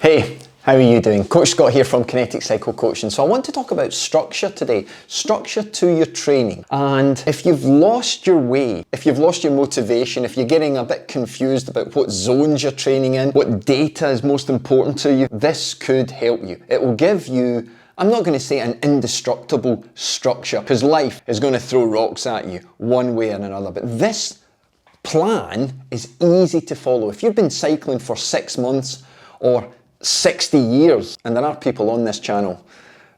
Hey, how are you doing? Coach Scott here from Kinetic Cycle Coaching. So I want to talk about structure today, structure to your training. And if you've lost your way, if you've lost your motivation, if you're getting a bit confused about what zones you're training in, what data is most important to you, this could help you. It will give you, I'm not going to say an indestructible structure, because life is going to throw rocks at you one way or another. But this plan is easy to follow. If you've been cycling for 6 months or 60 years, and there are people on this channel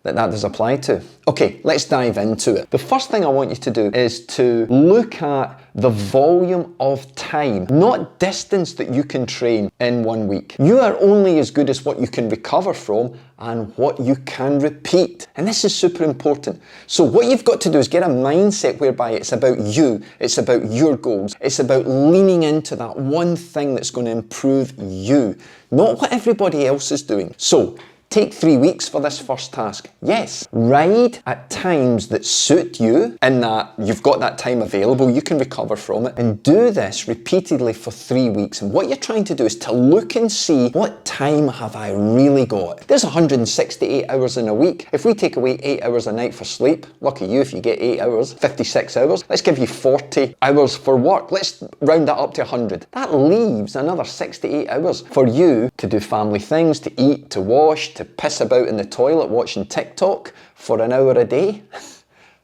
that does apply to. Okay, let's dive into it. The first thing I want you to do is to look at the volume of time, not distance, that you can train in 1 week. You are only as good as what you can recover from and what you can repeat. And this is super important. So what you've got to do is get a mindset whereby it's about you, it's about your goals, it's about leaning into that one thing that's going to improve you, not what everybody else is doing. So take 3 weeks for this first task. Yes, ride at times that suit you, in that you've got that time available, you can recover from it, and do this repeatedly for 3 weeks. And what you're trying to do is to look and see, what time have I really got? There's 168 hours in a week. If we take away 8 hours a night for sleep, lucky you if you get 8 hours, 56 hours, let's give you 40 hours for work. Let's round that up to 100. That leaves another 68 hours for you to do family things, to eat, to wash, to piss about in the toilet watching TikTok for an hour a day.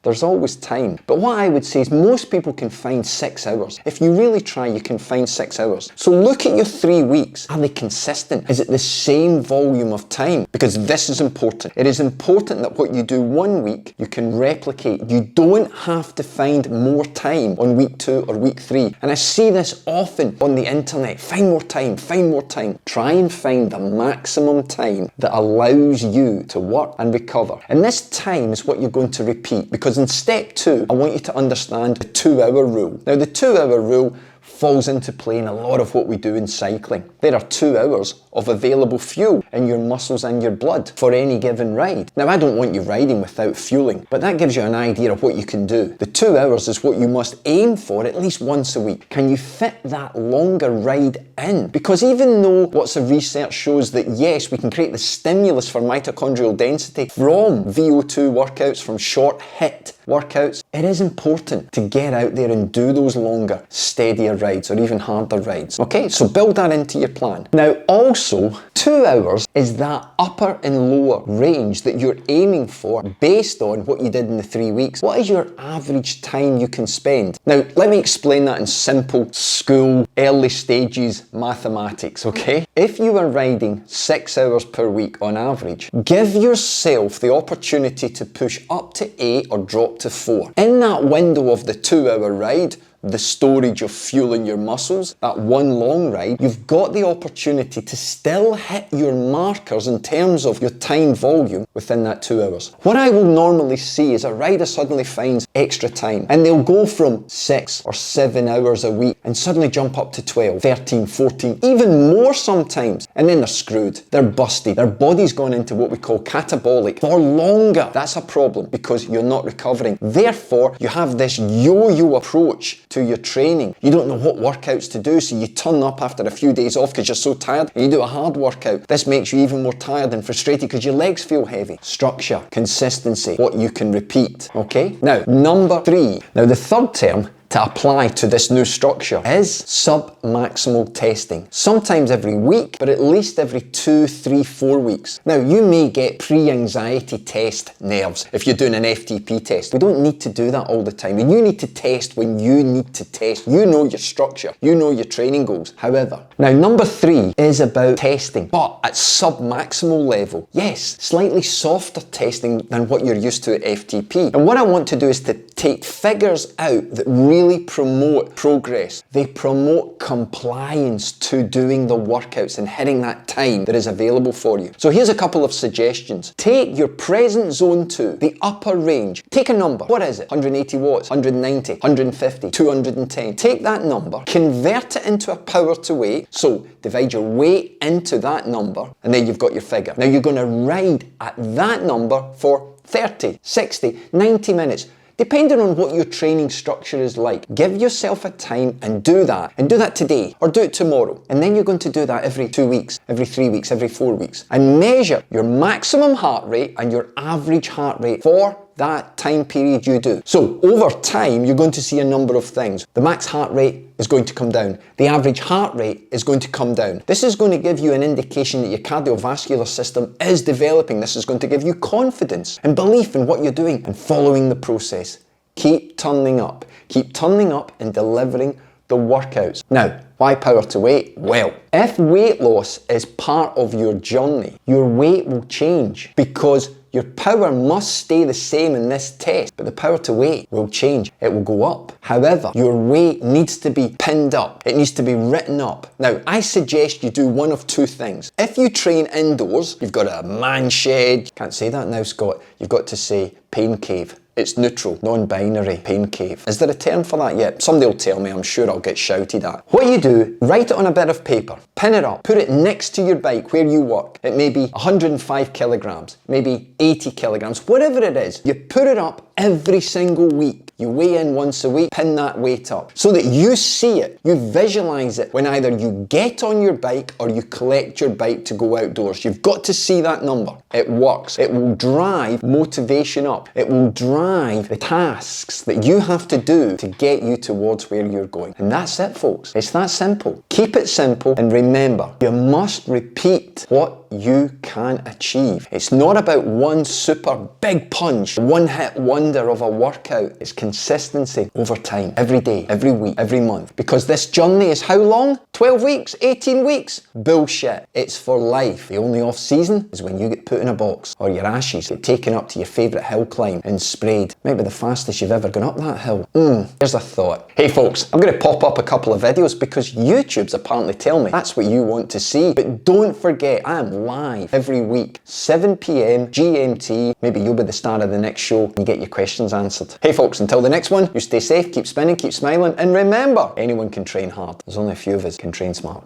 There's always time. But what I would say is most people can find 6 hours. If you really try, you can find 6 hours. So look at your 3 weeks. Are they consistent? Is it the same volume of time? Because this is important. It is important that what you do 1 week, you can replicate. You don't have to find more time on week 2 or week 3. And I see this often on the internet. Find more time, find more time. Try and find the maximum time that allows you to work and recover. And this time is what you're going to repeat, because in step 2, I want you to understand the 2-hour rule. Now, the 2-hour rule falls into play in a lot of what we do in cycling. There are 2 hours of available fuel in your muscles and your blood for any given ride. Now, I don't want you riding without fueling, but that gives you an idea of what you can do. The 2 hours is what you must aim for at least once a week. Can you fit that longer ride in? Because even though lots of research shows that yes, we can create the stimulus for mitochondrial density from VO2 workouts, from short hit workouts, it is important to get out there and do those longer, steadier rides, or even harder rides. Okay, so build that into your plan. Now, also, 2 hours is that upper and lower range that you're aiming for based on what you did in the 3 weeks. What is your average time you can spend? Now, let me explain that in simple school, early stages mathematics, okay? If you are riding 6 hours per week on average, give yourself the opportunity to push up to 8 or drop to 4. In that window of the 2-hour ride, the storage of fuel in your muscles, that one long ride, you've got the opportunity to still hit your markers in terms of your time volume within that 2 hours. What I will normally see is a rider suddenly finds extra time, and they'll go from 6 or 7 hours a week and suddenly jump up to 12, 13, 14, even more sometimes. And then they're screwed, they're busted, their body's gone into what we call catabolic for longer. That's a problem because you're not recovering. Therefore, you have this yo-yo approach to your training. You don't know what workouts to do, so you turn up after a few days off because you're so tired and you do a hard workout. This makes you even more tired and frustrated because your legs feel heavy. Structure, consistency, what you can repeat. Okay? Now, number 3. Now, the third term to apply to this new structure is submaximal testing. Sometimes every week, but at least every 2, 3, 4 weeks. Now, you may get pre-anxiety test nerves if you're doing an FTP test. We don't need to do that all the time. And you need to test when you need to test. You know your structure. You know your training goals. However, now number 3 is about testing, but at submaximal level. Yes, slightly softer testing than what you're used to at FTP. And what I want to do is to take figures out that really promote progress. They promote compliance to doing the workouts and hitting that time that is available for you. So here's a couple of suggestions. Take your present zone 2, the upper range. Take a number. What is it? 180 watts, 190, 150, 210. Take that number, convert it into a power to weight. So divide your weight into that number, and then you've got your figure. Now you're going to ride at that number for 30, 60, 90 minutes. depending on what your training structure is like. Give yourself a time and do that. And do that today or do it tomorrow. And then you're going to do that every 2 weeks, every 3 weeks, every 4 weeks. And measure your maximum heart rate and your average heart rate for that time period you do. So over time, you're going to see a number of things. The max heart rate is going to come down. The average heart rate is going to come down. This is going to give you an indication that your cardiovascular system is developing. This is going to give you confidence and belief in what you're doing and following the process. Keep turning up. Keep turning up and delivering the workouts. Now, why power to weight? Well, if weight loss is part of your journey, your weight will change because your power must stay the same in this test, but the power to weight will change. It will go up. However, your weight needs to be pinned up. It needs to be written up. Now, I suggest you do one of two things. If you train indoors, you've got a man shed. Can't say that now, Scott. You've got to say pain cave. It's neutral, non-binary, pain cave. Is there a term for that yet? Somebody will tell me, I'm sure I'll get shouted at. What you do, write it on a bit of paper, pin it up, put it next to your bike where you work. It may be 105 kilograms, maybe 80 kilograms, whatever it is. You put it up every single week. You weigh in once a week, pin that weight up so that you see it, you visualize it when either you get on your bike or you collect your bike to go outdoors. You've got to see that number. It works. It will drive motivation up. It will drive the tasks that you have to do to get you towards where you're going. And that's it, folks. It's that simple. Keep it simple and remember, you must repeat what you can achieve. It's not about one super big punch, one hit wonder of a workout. It's consistency over time, every day, every week, every month. Because this journey is how long? 12 weeks, 18 weeks? Bullshit. It's for life. The only off season is when you get put in a box or your ashes get taken up to your favourite hill climb and sprayed. Might be the fastest you've ever gone up that hill. Here's a thought. Hey folks, I'm going to pop up a couple of videos because YouTube's apparently telling me that's what you want to see. But don't forget, I am live every week, 7 p.m. GMT. Maybe you'll be the star of the next show and you get your questions answered. Hey folks, until the next one, you stay safe, keep spinning, keep smiling, and remember, anyone can train hard. There's only a few of us can train smart.